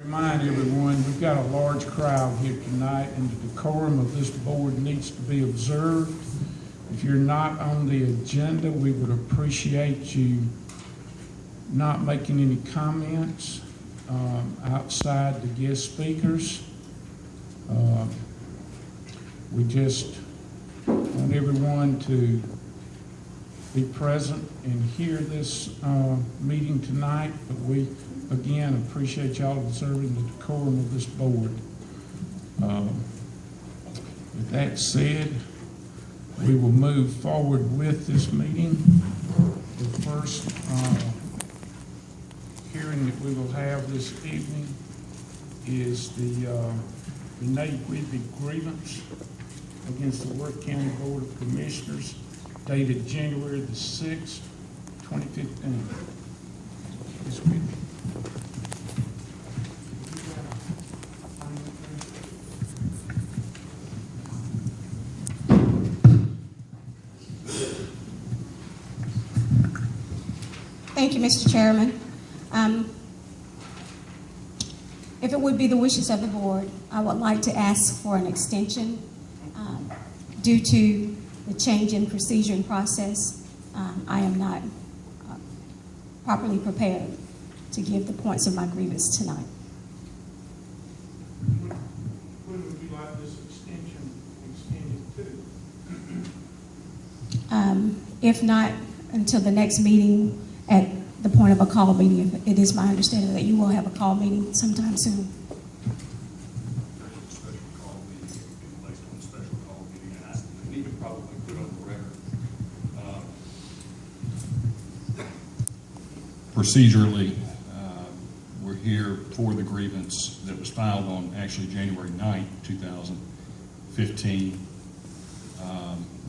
Remind everyone, we've got a large crowd here tonight, and the decorum of this board needs to be observed. If you're not on the agenda, we would appreciate you not making any comments outside the guest speakers. We just want everyone to be present and hear this meeting tonight, but we again appreciate y'all observing the decorum of this board. With that said, we will move forward with this meeting. The first hearing that we will have this evening is the Renee Whitby grievance against the Worth County Board of Commissioners dated January the 6th, 2015. Ms. Whitby. Thank you, Mr. Chairman. If it would be the wishes of the board, I would like to ask for an extension due to the change in procedure and process. I am not properly prepared to give the points of my grievance tonight. When would you like this extension extended to? If not until the next meeting at the point of a call meeting, it is my understanding that you will have a call meeting sometime soon. Procedurally, we're here for the grievance that was filed on actually January 9th, 2015.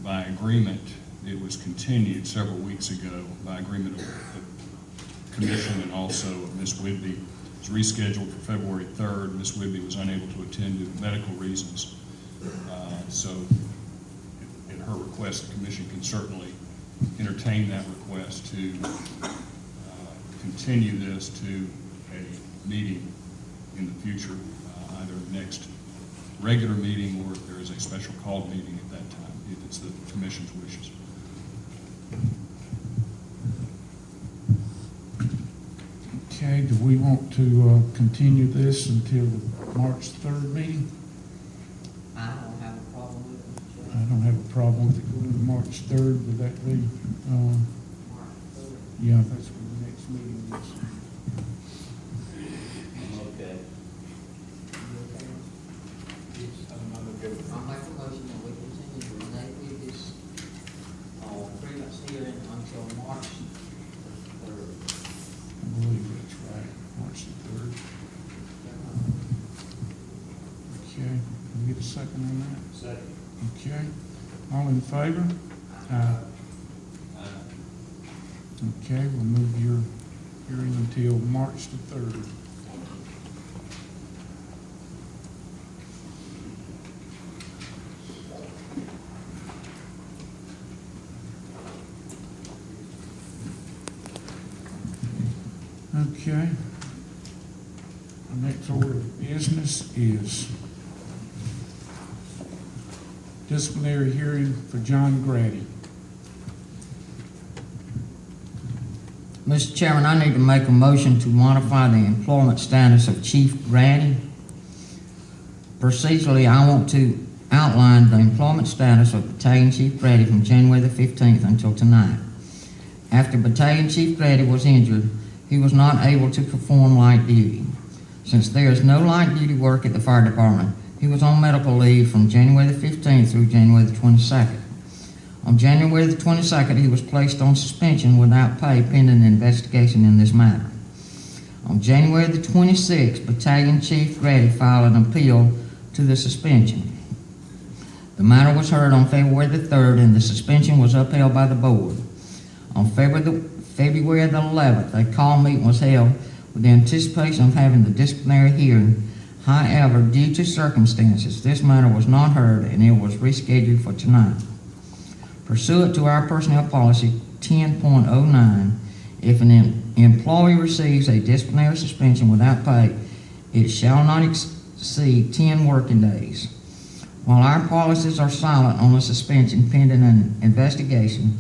By agreement, it was continued several weeks ago by agreement of the commission and also of Ms. Whitby. It was rescheduled for February 3rd. Ms. Whitby was unable to attend due to medical reasons. So at her request, the commission can certainly entertain that request to continue this to a meeting in the future, either next regular meeting or if there is a special called meeting at that time, if it's the commission's wishes. Okay, do we want to continue this until the March 3rd meeting? I don't have a problem with it. I don't have a problem with it going to March 3rd. Would that be? Yeah, that's when the next meeting is. Okay. I'll make a motion that we continue to Renee Whitby's grievance hearing until March 3rd. I believe that's right, March the 3rd. Okay, can we get a second on that? Second. Okay, all in favor? Aye. Okay, we'll move your hearing until March the 3rd. Okay. Our next order of business is disciplinary hearing for John Grady. Mr. Chairman, I need to make a motion to modify the employment status of Chief Grady. Procedurally, I want to outline the employment status of Battalion Chief Grady from January the 15th until tonight. After Battalion Chief Grady was injured, he was not able to perform light duty. Since there is no light duty work at the fire department, he was on medical leave from January the 15th through January the 22nd. On January the 22nd, he was placed on suspension without pay pending an investigation in this matter. On January the 26th, Battalion Chief Grady filed an appeal to the suspension. The matter was heard on February the 3rd, and the suspension was upheld by the board. On February the 11th, a call meeting was held with the anticipation of having the disciplinary hearing. However, due to circumstances, this matter was not heard and it was rescheduled for tonight. Pursuant to our personnel policy 10.09, if an employee receives a disciplinary suspension without pay, It shall not exceed 10 working days. While our policies are silent on the suspension pending an investigation,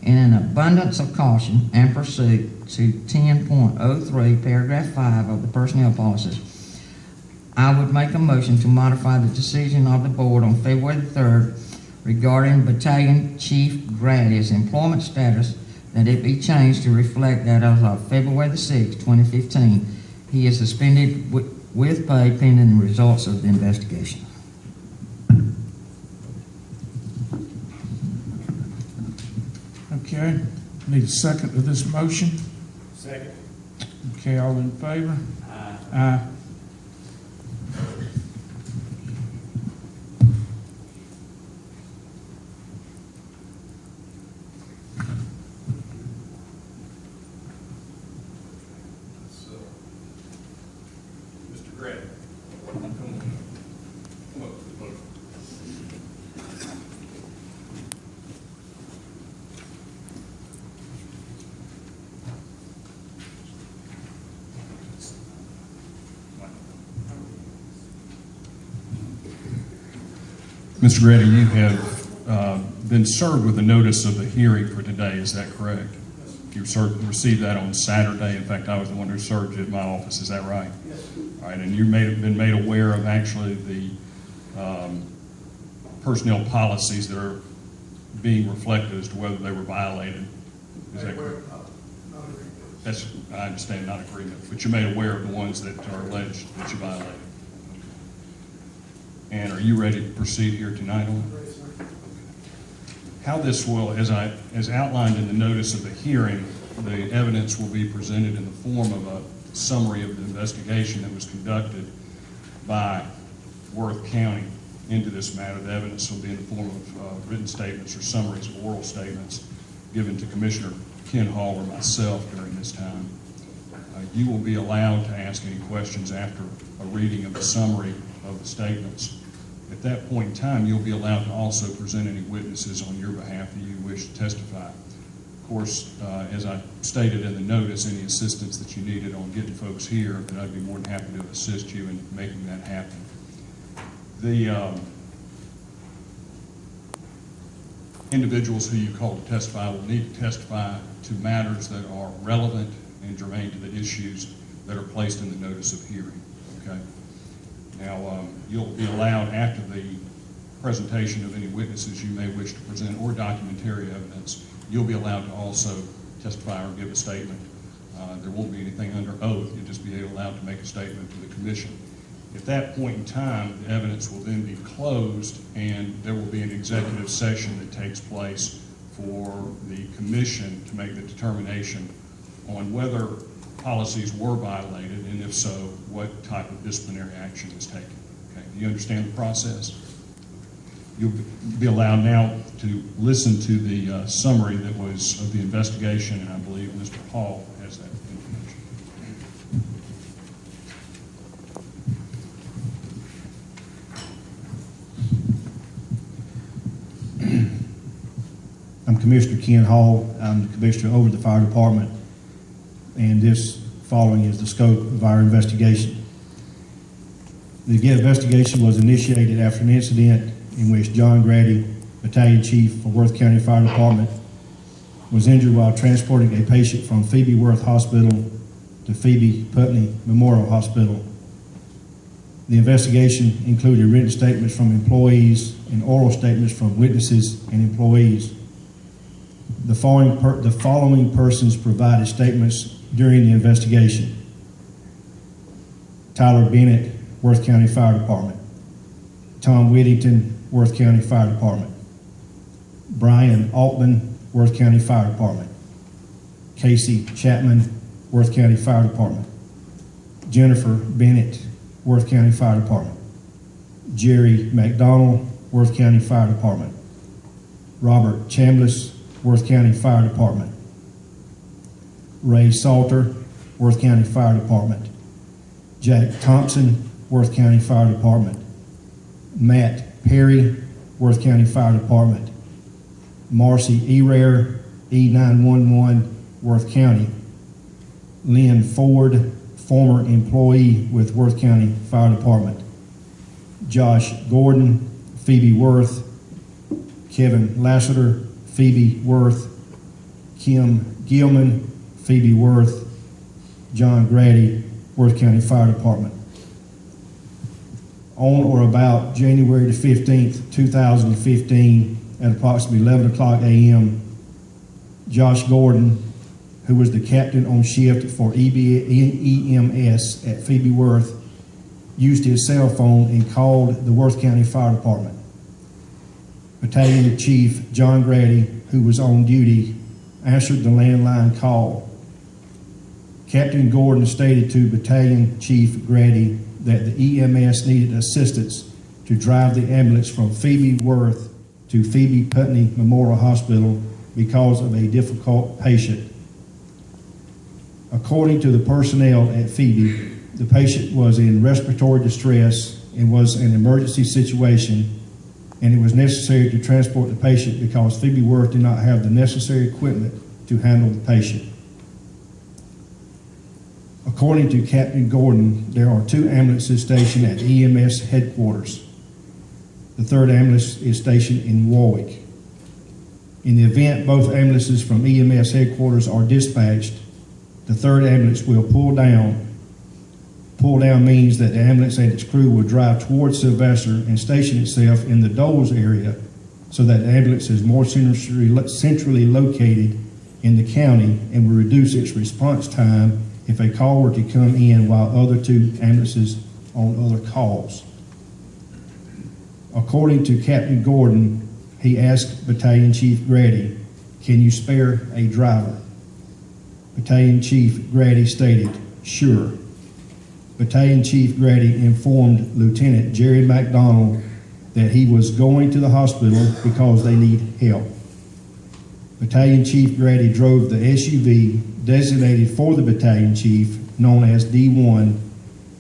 in an abundance of caution and pursuit to 10.03, paragraph 5 of the personnel policies, I would make a motion to modify the decision of the board on February the 3rd regarding Battalion Chief Grady's employment status, that it be changed to reflect that as of February the 6th, 2015, he is suspended with pay pending the results of the investigation. Okay, need a second to this motion? Second. Okay, all in favor? Aye. Aye. So, Mr. Grady, come up to the podium. Mr. Grady, you have been served with a notice of the hearing for today, is that correct? You received that on Saturday. In fact, I was the one who served you at my office, is that right? Yes. All right, and you've been made aware of actually the personnel policies that are being reflected as to whether they were violated. Is that correct? That's, I understand, not agreement, but you're made aware of the ones that are alleged that you violated. And are you ready to proceed here tonight on it? How this will, as outlined in the notice of the hearing, the evidence will be presented in the form of a summary of the investigation that was conducted by Worth County into this matter. The evidence will be in the form of written statements or summaries of oral statements given to Commissioner Ken Hall or myself during this time. You will be allowed to ask any questions after a reading of the summary of the statements. At that point in time, you'll be allowed to also present any witnesses on your behalf that you wish to testify. Of course, as I stated in the notice, any assistance that you needed on getting folks here, then I'd be more than happy to assist you in making that happen. The individuals who you call to testify will need to testify to matters that are relevant and germane to the issues that are placed in the notice of hearing. Okay. Now, you'll be allowed, after the presentation of any witnesses you may wish to present or documentary evidence, you'll be allowed to also testify or give a statement. There won't be anything under oath. You'll just be allowed to make a statement to the commission. At that point in time, the evidence will then be closed, and there will be an executive session that takes place for the commission to make the determination on whether policies were violated, and if so, what type of disciplinary action was taken. Okay, do you understand the process? You'll be allowed now to listen to the summary that was of the investigation, and I believe Mr. Hall has that information. I'm Commissioner Ken Hall. I'm the Commissioner over the Fire Department, and this following is the scope of our investigation. The investigation was initiated after an incident in which John Grady, Battalion Chief for Worth County Fire Department, was injured while transporting a patient from Phoebe Worth Hospital to Phoebe Putney Memorial Hospital. The investigation included written statements from employees and oral statements from witnesses and employees. The following persons provided statements during the investigation: Tyler Bennett, Worth County Fire Department; Tom Whittington, Worth County Fire Department; Brian Altman, Worth County Fire Department; Casey Chapman, Worth County Fire Department; Jennifer Bennett, Worth County Fire Department; Jerry McDonald, Worth County Fire Department; Robert Chambliss, Worth County Fire Department; Ray Salter, Worth County Fire Department; Jack Thompson, Worth County Fire Department; Matt Perry, Worth County Fire Department; Marcy Erare, E911, Worth County; Lynn Ford, former employee with Worth County Fire Department. Josh Gordon, Phoebe Worth, Kevin Lassiter, Phoebe Worth, Kim Gilman, Phoebe Worth, John Grady, Worth County Fire Department. On or about January the 15th, 2015, at approximately 11 o'clock a.m., Josh Gordon, who was the captain on shift for EMS at Phoebe Worth, used his cell phone and called the Worth County Fire Department. Battalion Chief John Grady, who was on duty, answered the landline call. Captain Gordon stated to Battalion Chief Grady that the EMS needed assistance to drive the ambulance from Phoebe Worth to Phoebe Putney Memorial Hospital because of a difficult patient. According to the personnel at Phoebe, the patient was in respiratory distress and was an emergency situation, and it was necessary to transport the patient because Phoebe Worth did not have the necessary equipment to handle the patient. According to Captain Gordon, there are 2 ambulances stationed at EMS headquarters. The 3rd ambulance is stationed in Warwick. In the event both ambulances from EMS headquarters are dispatched, the 3rd ambulance will pull down. Pull down means that the ambulance and its crew will drive towards Sylvester and station itself in the Doles area so that the ambulance is more centrally located in the county and will reduce its response time if a call were to come in while other 2 ambulances on other calls. According to Captain Gordon, he asked Battalion Chief Grady, "Can you spare a driver?" Battalion Chief Grady stated, "Sure." Battalion Chief Grady informed Lieutenant Jerry McDonald that he was going to the hospital because they need help. Battalion Chief Grady drove the SUV designated for the battalion chief, known as D1,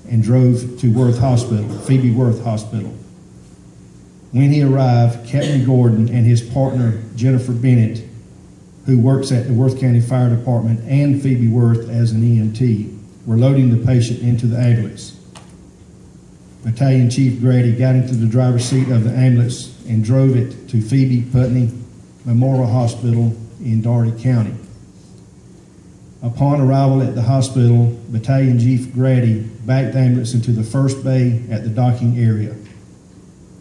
and drove to Worth Hospital, Phoebe Worth Hospital. When he arrived, Captain Gordon and his partner, Jennifer Bennett, who works at the Worth County Fire Department, and Phoebe Worth as an EMT, were loading the patient into the ambulance. Battalion Chief Grady got into the driver's seat of the ambulance and drove it to Phoebe Putney Memorial Hospital in Dougherty County. Upon arrival at the hospital, Battalion Chief Grady backed the ambulance into the first bay at the docking area.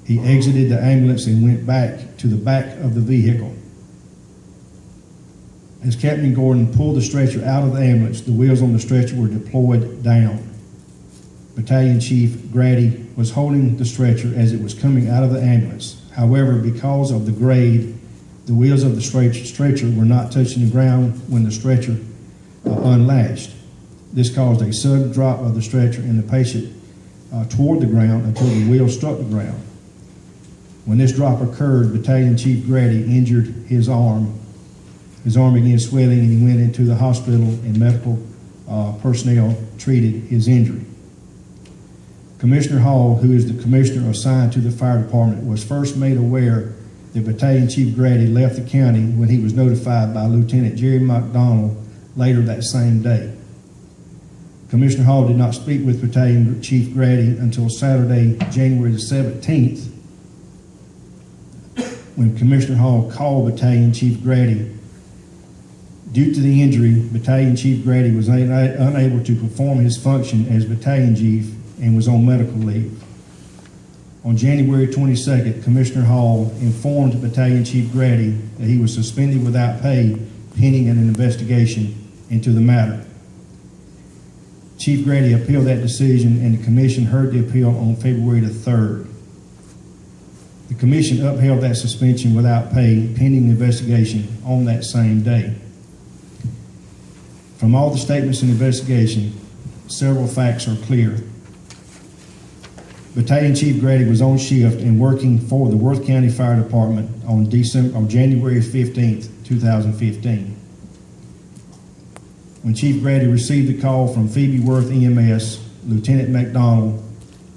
He exited the ambulance and went back to the back of the vehicle. As Captain Gordon pulled the stretcher out of the ambulance, the wheels on the stretcher were deployed down. Battalion Chief Grady was holding the stretcher as it was coming out of the ambulance. However, because of the grade, the wheels of the stretcher were not touching the ground when the stretcher unlatched. This caused a sudden drop of the stretcher and the patient toward the ground until the wheels struck the ground. When this drop occurred, Battalion Chief Grady injured his arm. His arm began swelling and he went into the hospital and medical personnel treated his injury. Commissioner Hall, who is the commissioner assigned to the fire department, was first made aware that Battalion Chief Grady left the county when he was notified by Lieutenant Jerry McDonald later that same day. Commissioner Hall did not speak with Battalion Chief Grady until Saturday, January the 17th, when Commissioner Hall called Battalion Chief Grady. Due to the injury, Battalion Chief Grady was unable to perform his function as battalion chief and was on medical leave. On January 22nd, Commissioner Hall informed Battalion Chief Grady that he was suspended without pay pending an investigation into the matter. Chief Grady appealed that decision and the commission heard the appeal on February the 3rd. The commission upheld that suspension without pay pending the investigation on that same day. From all the statements in the investigation, several facts are clear. Battalion Chief Grady was on shift and working for the Worth County Fire Department on January 15th, 2015. When Chief Grady received the call from Phoebe Worth EMS, Lieutenant McDonald,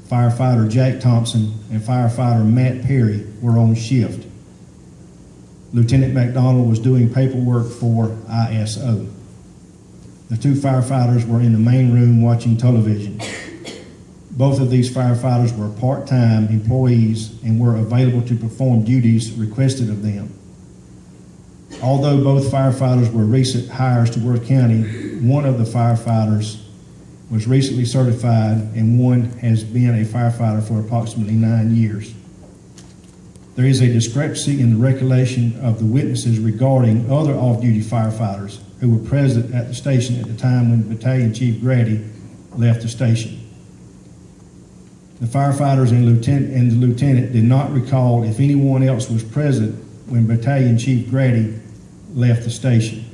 firefighter Jack Thompson, and firefighter Matt Perry were on shift. Lieutenant McDonald was doing paperwork for ISO. The two firefighters were in the main room watching television. Both of these firefighters were part-time employees and were available to perform duties requested of them. Although both firefighters were recent hires to Worth County, one of the firefighters was recently certified and one has been a firefighter for approximately 9 years. There is a discrepancy in the recollection of the witnesses regarding other off-duty firefighters who were present at the station at the time when Battalion Chief Grady left the station. The firefighters and the lieutenant did not recall if anyone else was present when Battalion Chief Grady left the station.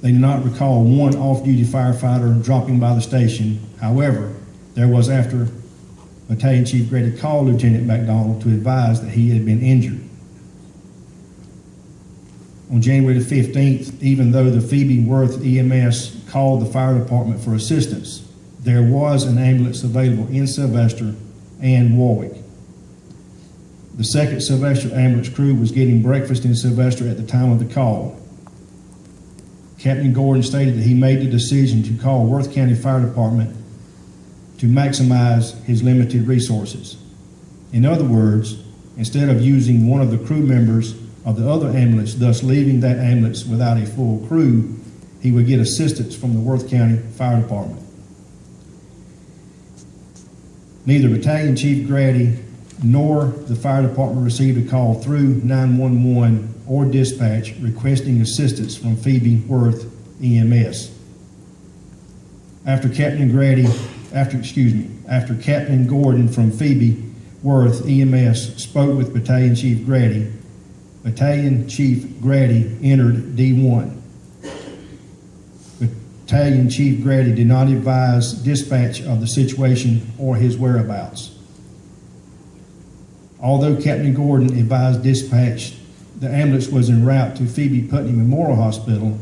They did not recall one off-duty firefighter dropping by the station. However, there was after Battalion Chief Grady called Lieutenant McDonald to advise that he had been injured. On January the 15th, even though the Phoebe Worth EMS called the fire department for assistance, there was an ambulance available in Sylvester and Warwick. The 2nd Sylvester ambulance crew was getting breakfast in Sylvester at the time of the call. Captain Gordon stated that he made the decision to call Worth County Fire Department to maximize his limited resources. In other words, instead of using one of the crew members of the other ambulance, thus leaving that ambulance without a full crew, he would get assistance from the Worth County Fire Department. Neither Battalion Chief Grady nor the fire department received a call through 911 or dispatch requesting assistance from Phoebe Worth EMS. After Captain Gordon from Phoebe Worth EMS spoke with Battalion Chief Grady, Battalion Chief Grady entered D1. Battalion Chief Grady did not advise dispatch of the situation or his whereabouts. Although Captain Gordon advised dispatch the ambulance was en route to Phoebe Putney Memorial Hospital,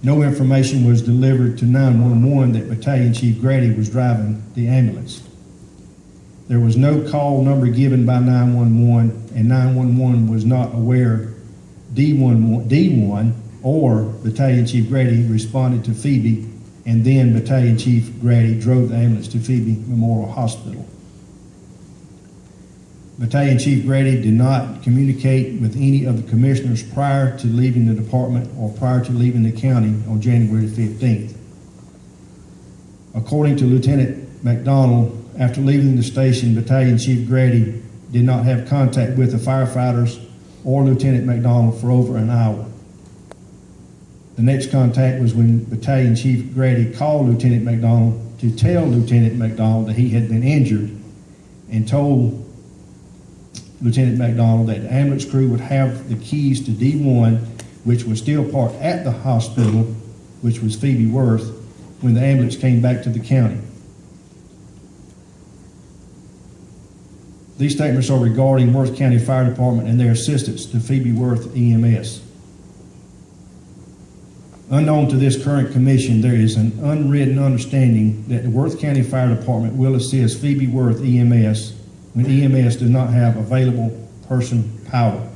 no information was delivered to 911 that Battalion Chief Grady was driving the ambulance. There was no call number given by 911, and 911 was not aware D1 or Battalion Chief Grady responded to Phoebe, and then Battalion Chief Grady drove the ambulance to Phoebe Memorial Hospital. Battalion Chief Grady did not communicate with any of the commissioners prior to leaving the department or prior to leaving the county on January 15th. According to Lieutenant McDonald, after leaving the station, Battalion Chief Grady did not have contact with the firefighters or Lieutenant McDonald for over an hour. The next contact was when Battalion Chief Grady called Lieutenant McDonald to tell Lieutenant McDonald that he had been injured and told Lieutenant McDonald that the ambulance crew would have the keys to D1, which was still parked at the hospital, which was Phoebe Worth, when the ambulance came back to the county. These statements are regarding Worth County Fire Department and their assistance to Phoebe Worth EMS. Unknown to this current commission, there is an unwritten understanding that the Worth County Fire Department will assist Phoebe Worth EMS when EMS does not have available person power.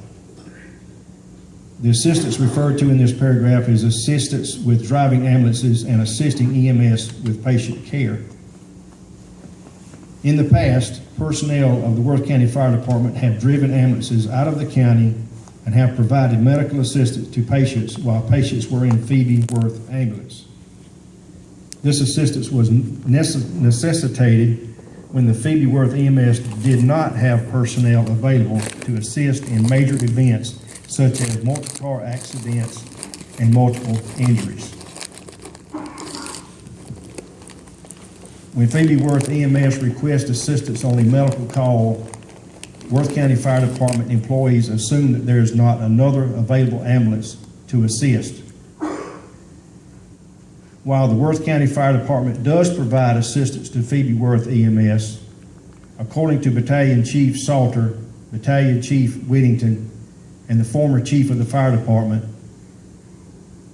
The assistance referred to in this paragraph is assistance with driving ambulances and assisting EMS with patient care. In the past, personnel of the Worth County Fire Department have driven ambulances out of the county and have provided medical assistance to patients while patients were in Phoebe Worth ambulance. This assistance was necessitated when the Phoebe Worth EMS did not have personnel available to assist in major events such as multi-car accidents and multiple injuries. When Phoebe Worth EMS requests assistance on a medical call, Worth County Fire Department employees assume that there is not another available ambulance to assist. While the Worth County Fire Department does provide assistance to Phoebe Worth EMS, according to Battalion Chief Salter, Battalion Chief Whittington, and the former chief of the fire department,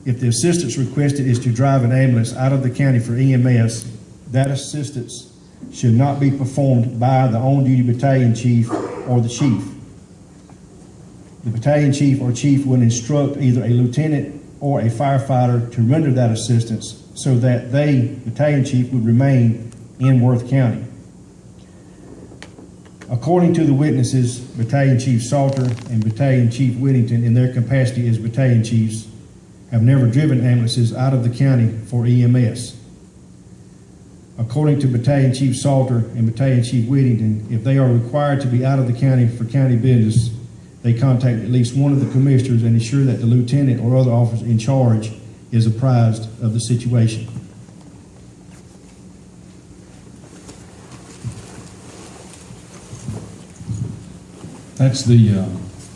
if the assistance requested is to drive an ambulance out of the county for EMS, that assistance should not be performed by the on-duty battalion chief or the chief. The battalion chief or chief will instruct either a lieutenant or a firefighter to render that assistance so that they, battalion chief, would remain in Worth County. According to the witnesses, Battalion Chief Salter and Battalion Chief Whittington, in their capacity as battalion chiefs, have never driven ambulances out of the county for EMS. According to Battalion Chief Salter and Battalion Chief Whittington, if they are required to be out of the county for county business, they contact at least one of the commissioners and ensure that the lieutenant or other officer in charge is apprised of the situation. That's the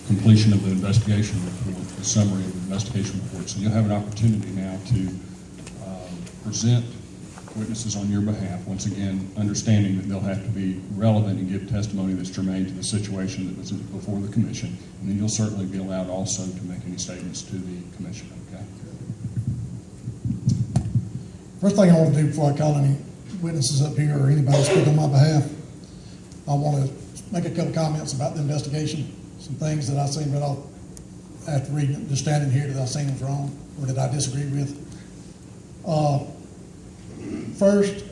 completion of the investigation report, the summary of the investigation report. So you'll have an opportunity now to present witnesses on your behalf, once again, understanding that they'll have to be relevant and give testimony that's germane to the situation that was before the commission. And then you'll certainly be allowed also to make any statements to the commission, okay? First thing I want to do before I call any witnesses up here or anybody speak on my behalf, I want to make a couple comments about the investigation. Some things that I seen right off after reading it, just standing here, that I seen was wrong or that I disagree with. First,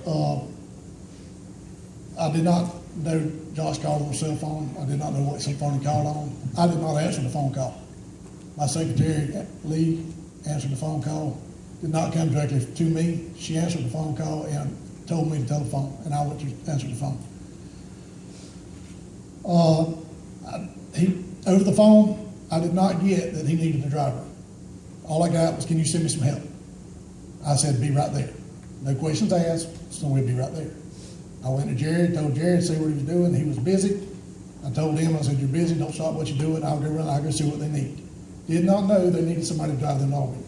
I did not know Josh called on a cell phone. I did not know what cell phone he called on. I did not answer the phone call. My secretary, Lee, answered the phone call. Did not come directly to me. She answered the phone call and told me to tell the phone, and I went to answer the phone. Over the phone, I did not get that he needed a driver. All I got was, can you send me some help? I said, be right there. No questions asked, so we'll be right there. I went to Jared, told Jared, see what he was doing. He was busy. I told him, I said, you're busy, don't stop what you're doing. I'll go run, I'll go see what they need. Did not know they needed somebody to drive them to Albany.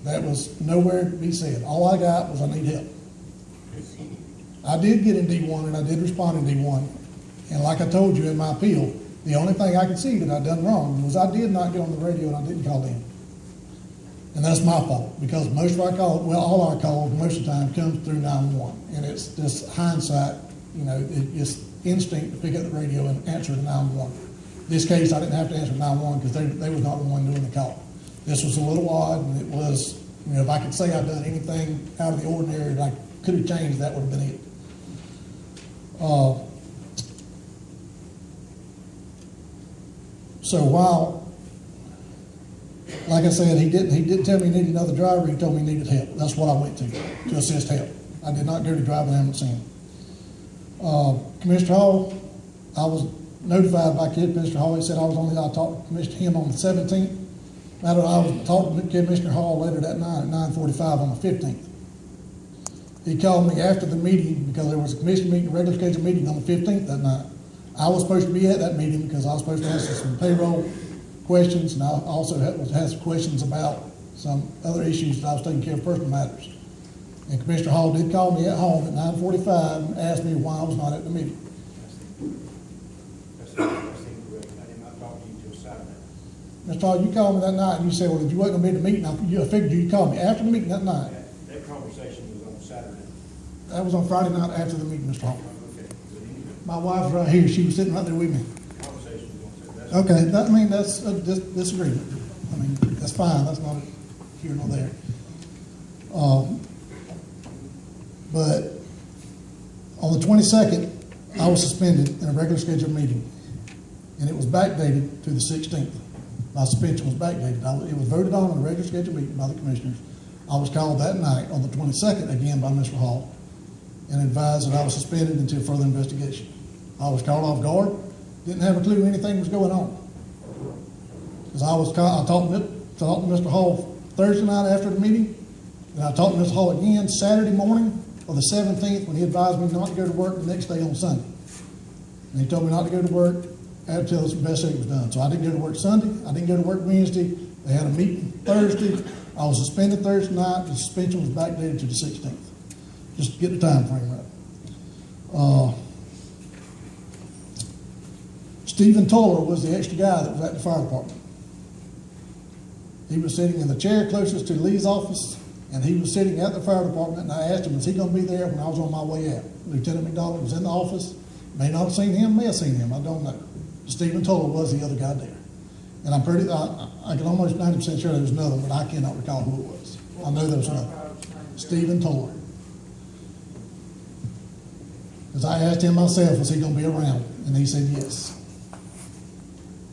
That was nowhere to be said. All I got was, I need help. I did get in D1 and I did respond in D1. And like I told you in my appeal, the only thing I could see that I'd done wrong was I did not get on the radio and I didn't call in. And that's my fault, because most of our calls, well, all our calls, most of the time, comes through 911. And it's just hindsight, you know, it's instinct to pick up the radio and answer the 911. This case, I didn't have to answer 911 because they was not the one doing the call. This was a little odd, and it was, you know, if I could say I'd done anything out of the ordinary that I could have changed, that would have been it. So while, like I said, he didn't tell me he needed another driver. He told me he needed help. That's what I went to assist help. I did not go to drive an ambulance in. Commissioner Hall, I was notified by Commissioner Hall. He said I talked to him on the 17th. Matter of, I was talking to Commissioner Hall later that night at 9:45 on the 15th. He called me after the meeting because there was a commission meeting, a regular scheduled meeting on the 15th that night. I was supposed to be at that meeting because I was supposed to answer some payroll questions, and I also had some questions about some other issues that I was taking care of, personal matters. And Commissioner Hall did call me at home at 9:45 and asked me why I was not at the meeting. That's incorrect. I did not talk to you until Saturday. Mr. Hall, you called me that night and you said, well, if you wasn't going to be at the meeting, I figured you'd call me after the meeting that night. That conversation was on Saturday. That was on Friday night after the meeting, Mr. Hall. Okay. But anyway, My wife's right here. She was sitting right there with me. the conversation was on Saturday. Okay, that's a disagreement. I mean, that's fine, that's not here nor there. But on the 22nd, I was suspended in a regular scheduled meeting, and it was backdated to the 16th. My suspension was backdated. It was voted on in a regular scheduled meeting by the commissioners. I was called that night on the 22nd again by Mr. Hall and advised that I was suspended until further investigation. I was caught off guard, didn't have a clue anything was going on. Because I talked to Mr. Hall Thursday night after the meeting, and I talked to Mr. Hall again Saturday morning of the 17th when he advised me not to go to work the next day on Sunday. And he told me not to go to work until this investigation was done. So I didn't go to work Sunday, I didn't go to work Wednesday, they had a meeting Thursday, I was suspended Thursday night, the suspension was backdated to the 16th, just to get the time frame right. Stephen Toller was the extra guy that was at the fire department. He was sitting in the chair closest to Lee's office, and he was sitting at the fire department, and I asked him, is he going to be there when I was on my way out? Lieutenant McDonald was in the office. May not have seen him, may have seen him, I don't know. Stephen Toller was the other guy there. And I'm pretty, I can almost 90% sure there was another, but I cannot recall who it was. I know there was another. Stephen Toller. Because I asked him myself, was he gonna be around? And he said yes.